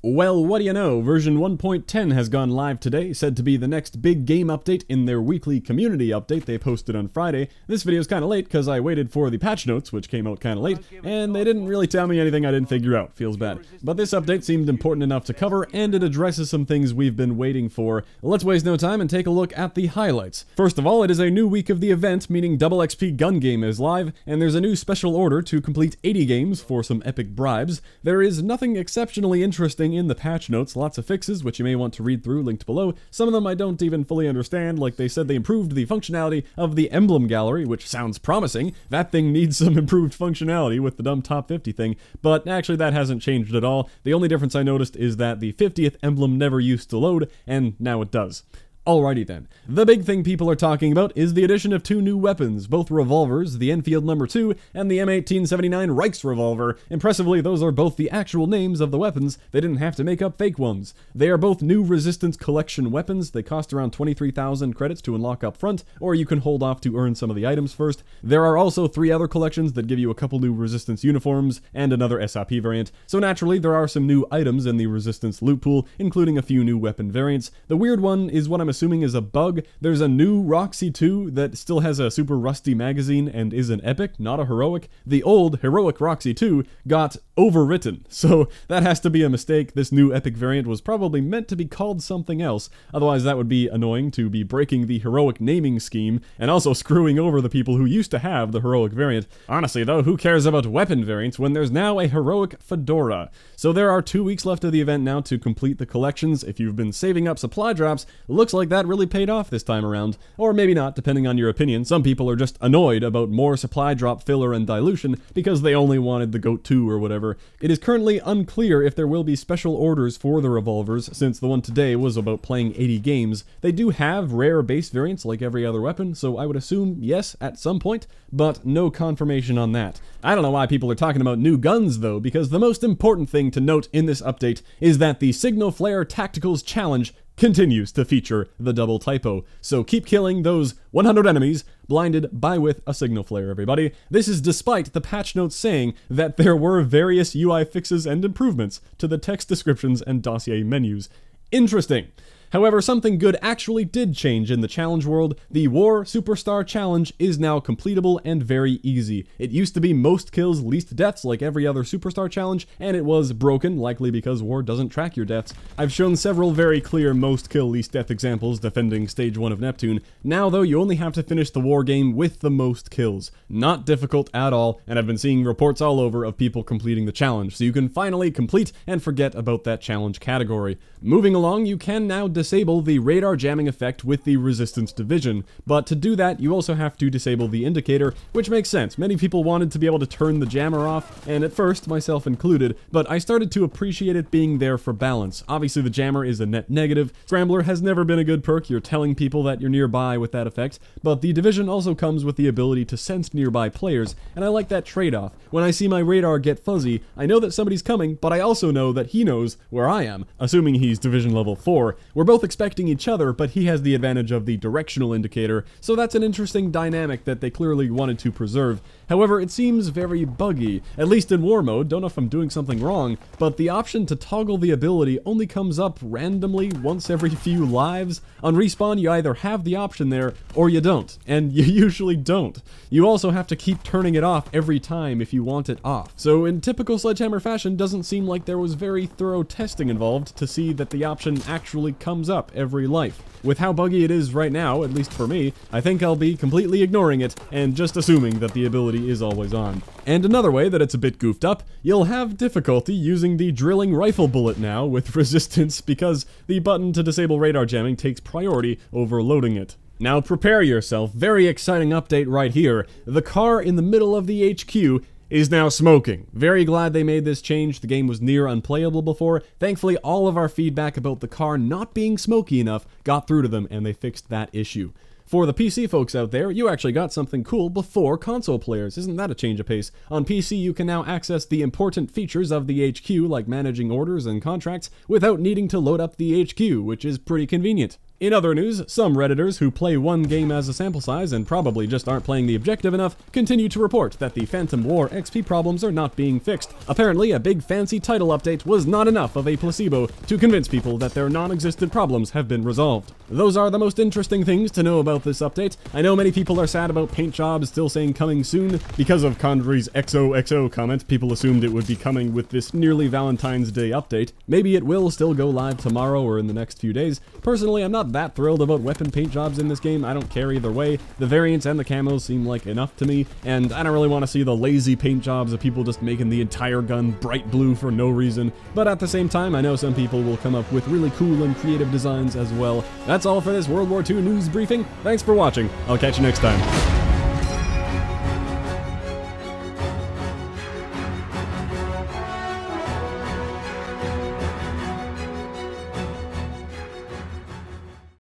Well, what do you know, version 1.10 has gone live today, said to be the next big game update in their weekly community update they posted on Friday. This video is kind of late because I waited for the patch notes, which came out kind of late, and they didn't really tell me anything I didn't figure out. Feels bad. But this update seemed important enough to cover, and it addresses some things we've been waiting for. Let's waste no time and take a look at the highlights. First of all, it is a new week of the event, meaning Double XP Gun Game is live, and there's a new special order to complete 80 games for some epic bribes. There is nothing exceptionally interesting in the patch notes, lots of fixes, which you may want to read through, linked below. Some of them I don't even fully understand, like they said they improved the functionality of the emblem gallery, which sounds promising. That thing needs some improved functionality with the dumb top 50 thing, but actually that hasn't changed at all. The only difference I noticed is that the 50th emblem never used to load, and now it does. Alrighty then. The big thing people are talking about is the addition of two new weapons, both revolvers, the Enfield No. 2 and the M1879 Reichsrevolver. Impressively, those are both the actual names of the weapons. They didn't have to make up fake ones. They are both new resistance collection weapons. They cost around 23,000 credits to unlock up front, or you can hold off to earn some of the items first. There are also 3 other collections that give you a couple new resistance uniforms and another S0ur variant. So naturally, there are some new items in the resistance loot pool, including a few new weapon variants. The weird one is what I'm assuming is a bug. There's a new Roxy 2 that still has a super rusty magazine and is an epic, not a heroic. The old heroic Roxy 2 got overwritten, so that has to be a mistake. This new epic variant was probably meant to be called something else, otherwise that would be annoying to be breaking the heroic naming scheme and also screwing over the people who used to have the heroic variant. Honestly though, who cares about weapon variants when there's now a heroic fedora? So there are 2 weeks left of the event now to complete the collections. If you've been saving up supply drops, looks like that really paid off this time around. Or maybe not, depending on your opinion. Some people are just annoyed about more supply drop filler and dilution because they only wanted the GOAT 2 or whatever. It is currently unclear if there will be special orders for the revolvers, since the one today was about playing 80 games. They do have rare base variants like every other weapon, so I would assume yes at some point, but no confirmation on that. I don't know why people are talking about new guns though, because the most important thing to note in this update is that the Signal Flare Tacticals Challenge continues to feature the double typo. So keep killing those 100 enemies blinded by with a signal flare, everybody. This is despite the patch notes saying that there were various UI fixes and improvements to the text descriptions and dossier menus. Interesting. However, something good actually did change in the challenge world. The War Superstar Challenge is now completable and very easy. It used to be most kills, least deaths like every other Superstar Challenge, and it was broken, likely because War doesn't track your deaths. I've shown several very clear most kill, least death examples defending Stage 1 of Neptune. Now though, you only have to finish the War game with the most kills. Not difficult at all, and I've been seeing reports all over of people completing the challenge, so you can finally complete and forget about that challenge category. Moving along, you can now disable the radar jamming effect with the resistance division, but to do that you also have to disable the indicator, which makes sense. Many people wanted to be able to turn the jammer off, and at first, myself included, but I started to appreciate it being there for balance. Obviously the jammer is a net negative. Scrambler has never been a good perk, you're telling people that you're nearby with that effect, but the division also comes with the ability to sense nearby players, and I like that trade-off. When I see my radar get fuzzy, I know that somebody's coming, but I also know that he knows where I am, assuming he's division level 4. We're both expecting each other, but he has the advantage of the directional indicator, so that's an interesting dynamic that they clearly wanted to preserve. However, it seems very buggy, at least in war mode. Don't know if I'm doing something wrong, but the option to toggle the ability only comes up randomly once every few lives. On respawn, you either have the option there, or you don't, and you usually don't. You also have to keep turning it off every time if you want it off. So in typical Sledgehammer fashion, doesn't seem like there was very thorough testing involved to see that the option actually comes up every life. With how buggy it is right now, at least for me, I think I'll be completely ignoring it and just assuming that the ability is always on. And another way that it's a bit goofed up, you'll have difficulty using the drilling rifle bullet now with resistance because the button to disable radar jamming takes priority over loading it. Now prepare yourself, very exciting update right here. The car in the middle of the HQ is now smoking. Very glad they made this change. The game was near unplayable before. Thankfully, all of our feedback about the car not being smoky enough got through to them and they fixed that issue. For the PC folks out there, you actually got something cool before console players. Isn't that a change of pace? On PC, you can now access the important features of the HQ, like managing orders and contracts, without needing to load up the HQ, which is pretty convenient. In other news, some Redditors who play one game as a sample size and probably just aren't playing the objective enough continue to report that the Phantom War XP problems are not being fixed. Apparently, a big fancy title update was not enough of a placebo to convince people that their non-existent problems have been resolved. Those are the most interesting things to know about this update. I know many people are sad about paint jobs still saying coming soon. Because of Condry's XOXO comment, people assumed it would be coming with this nearly Valentine's Day update. Maybe it will still go live tomorrow or in the next few days. Personally, I'm not that thrilled about weapon paint jobs in this game. I don't care either way. The variants and the camos seem like enough to me, and I don't really want to see the lazy paint jobs of people just making the entire gun bright blue for no reason. But at the same time, I know some people will come up with really cool and creative designs as well. That's all for this World War II news briefing. Thanks for watching. I'll catch you next time.